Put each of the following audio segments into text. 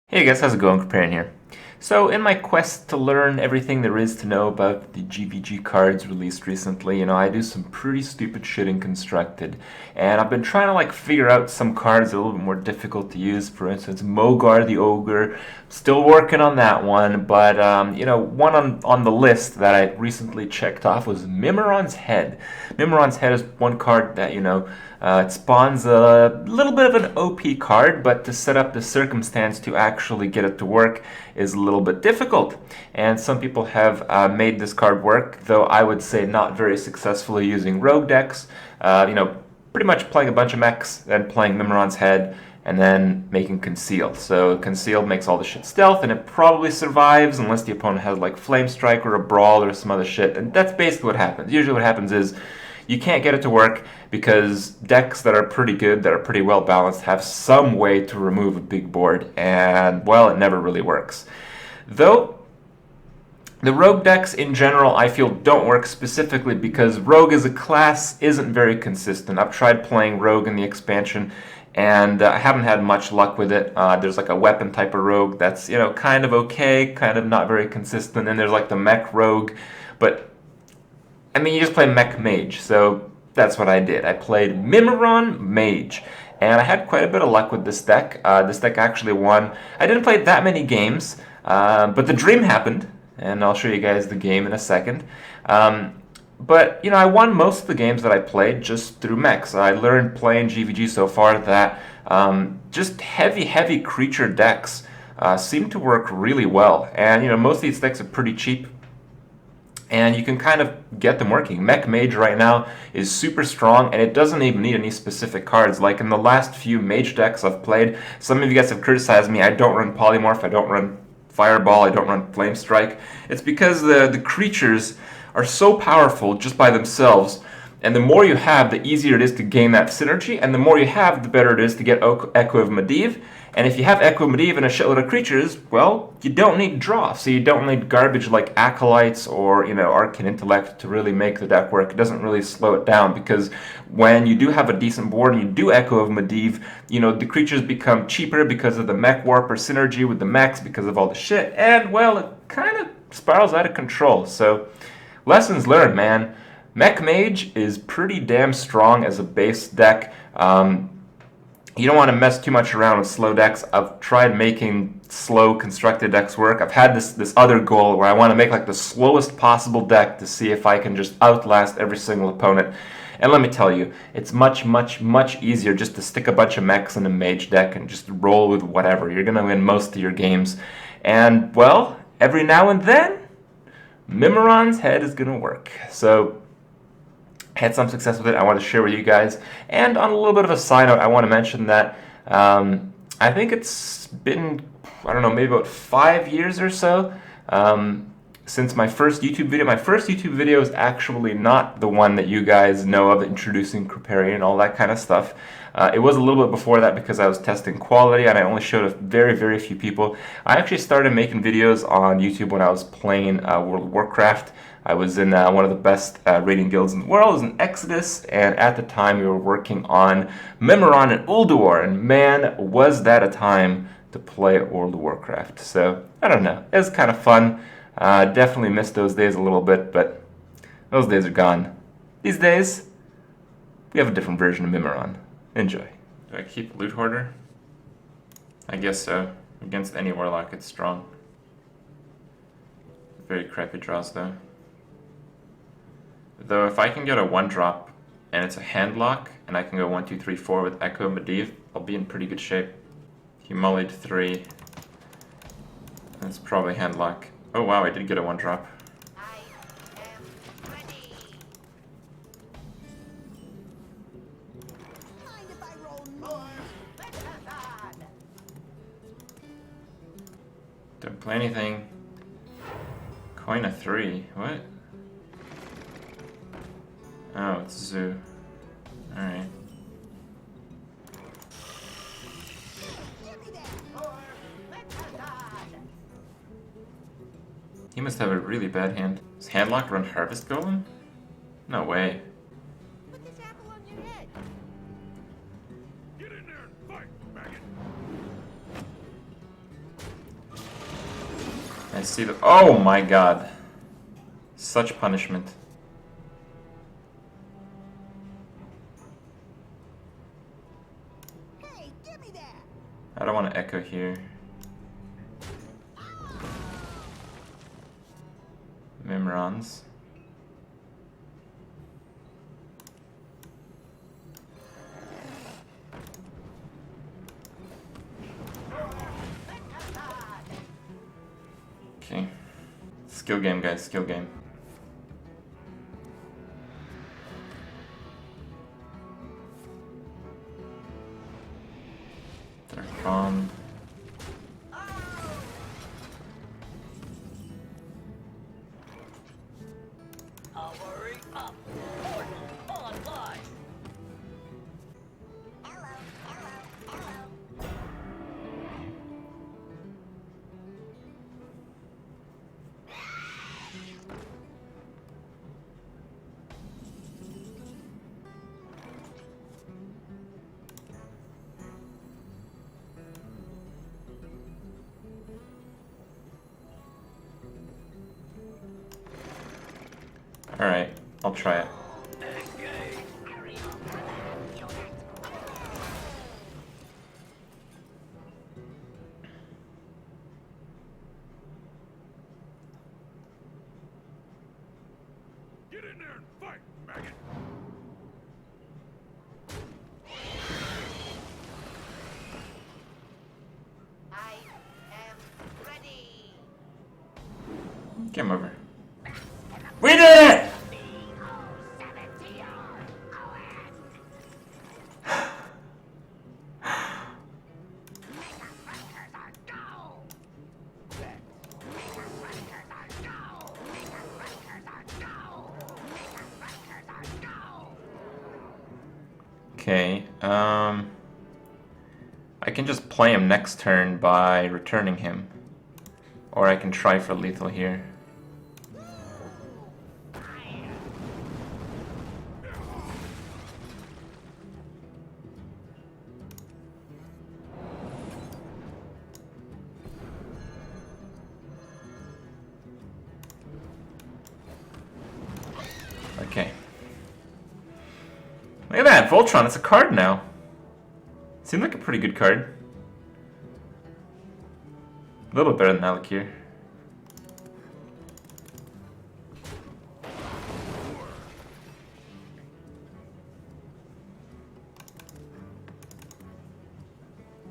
Hey guys, how's it going? Preparing here. So, in my quest to learn everything there is to know about the GVG cards released recently, I do some pretty stupid shit in Constructed. And I've been trying to figure out some cards that are a little bit more difficult to use. For instance, Mogar the Ogre. Still working on that one, but one on the list that I recently checked off was Mimiron's Head. Mimiron's Head is one card that, it spawns a little bit of an OP card, but to set up the circumstance to actually get it to work is a little bit difficult. And some people have made this card work, though I would say not very successfully using rogue decks. Pretty much playing a bunch of mechs, then playing Mimiron's Head, and then making Conceal. So Conceal makes all the shit stealth, and it probably survives unless the opponent has Flame Strike or a Brawl or some other shit. And that's basically what happens. Usually what happens is you can't get it to work because decks that are pretty good, that are pretty well balanced, have some way to remove a big board, and, well, it never really works. Though, the rogue decks in general, I feel, don't work specifically because rogue as a class isn't very consistent. I've tried playing rogue in the expansion, and I haven't had much luck with it. There's a weapon type of rogue that's, kind of okay, kind of not very consistent, and there's the mech rogue, but you just play Mech Mage, so that's what I did. I played Mimiron Mage, and I had quite a bit of luck with this deck. This deck actually won. I didn't play that many games, but the dream happened, and I'll show you guys the game in a second. But, I won most of the games that I played just through mechs. I learned playing GVG so far that just heavy creature decks seem to work really well. And, most of these decks are pretty cheap, and you can kind of get them working. Mech Mage right now is super strong, and it doesn't even need any specific cards. Like in the last few Mage decks I've played, some of you guys have criticized me. I don't run Polymorph, I don't run Fireball, I don't run Flame Strike. It's because the creatures are so powerful just by themselves, and the more you have, the easier it is to gain that synergy, and the more you have, the better it is to get Echo of Medivh. And if you have Echo of Medivh and a shitload of creatures, well, you don't need draw, so you don't need garbage like Acolytes or, Arcane Intellect to really make the deck work. It doesn't really slow it down, because when you do have a decent board and you do Echo of Medivh, the creatures become cheaper because of the Mech Warper synergy with the mechs, because of all the shit, and, well, it kind of spirals out of control. So, lessons learned, man. Mech Mage is pretty damn strong as a base deck. You don't want to mess too much around with slow decks. I've tried making slow constructed decks work. I've had this other goal where I want to make the slowest possible deck to see if I can just outlast every single opponent. And let me tell you, it's much easier just to stick a bunch of mechs in a mage deck and just roll with whatever. You're going to win most of your games. And, well, every now and then, Mimiron's Head is going to work. So, had some success with it. I want to share with you guys. And on a little bit of a side note, I want to mention that I think it's been, I don't know, maybe about 5 years or so since my first YouTube video. My first YouTube video is actually not the one that you guys know of, introducing Kripparrian and all that kind of stuff. It was a little bit before that because I was testing quality and I only showed a very few people. I actually started making videos on YouTube when I was playing World of Warcraft. I was in one of the best raiding guilds in the world. It was in Exodus, and at the time we were working on Mimiron and Ulduar, and man, was that a time to play World of Warcraft. So, I don't know, it was kind of fun. Definitely missed those days a little bit, but those days are gone. These days, we have a different version of Mimiron. Enjoy. Do I keep Loot Hoarder? I guess so. Against any Warlock, it's strong. Very crappy draws, though. Though if I can get a 1-drop and it's a hand lock and I can go 1, 2, 3, 4 with Echo Medivh, I'll be in pretty good shape. He mullied 3. That's probably hand lock. Oh wow, I did get a 1-drop. Don't play anything. Coin a 3. What? Oh, it's Zoo. Alright. He must have a really bad hand. Does Handlock run Harvest Golem? No way. Put this apple on your head. Get in there and fight, maggot! I see the... Oh my god. Such punishment. Hey, give me that. I don't want to echo here. Mimirons. Okay. Skill game, guys, skill game. They're gone. Powering up. Portal online. Hello, hello, hello. Alright, I'll try it. Get in there and fight, maggot! I am ready. Game over. We did it! Okay, I can just play him next turn by returning him. Or I can try for lethal here. Okay. Look at that, Voltron, it's a card now. Seemed like a pretty good card. A little better than Alakir.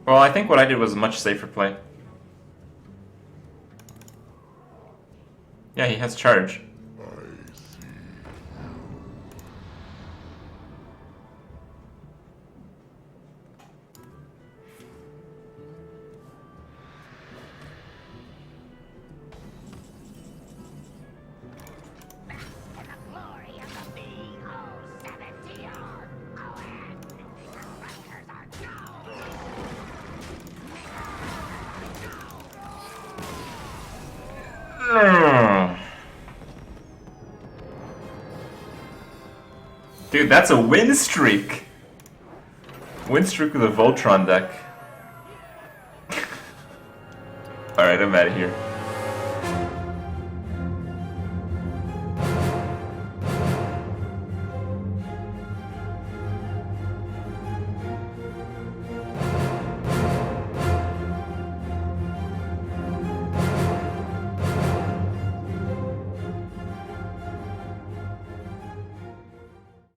Well, I think what I did was a much safer play. Yeah, he has charge. Dude, that's a win streak! Win streak with a Voltron deck. Alright, I'm out of here.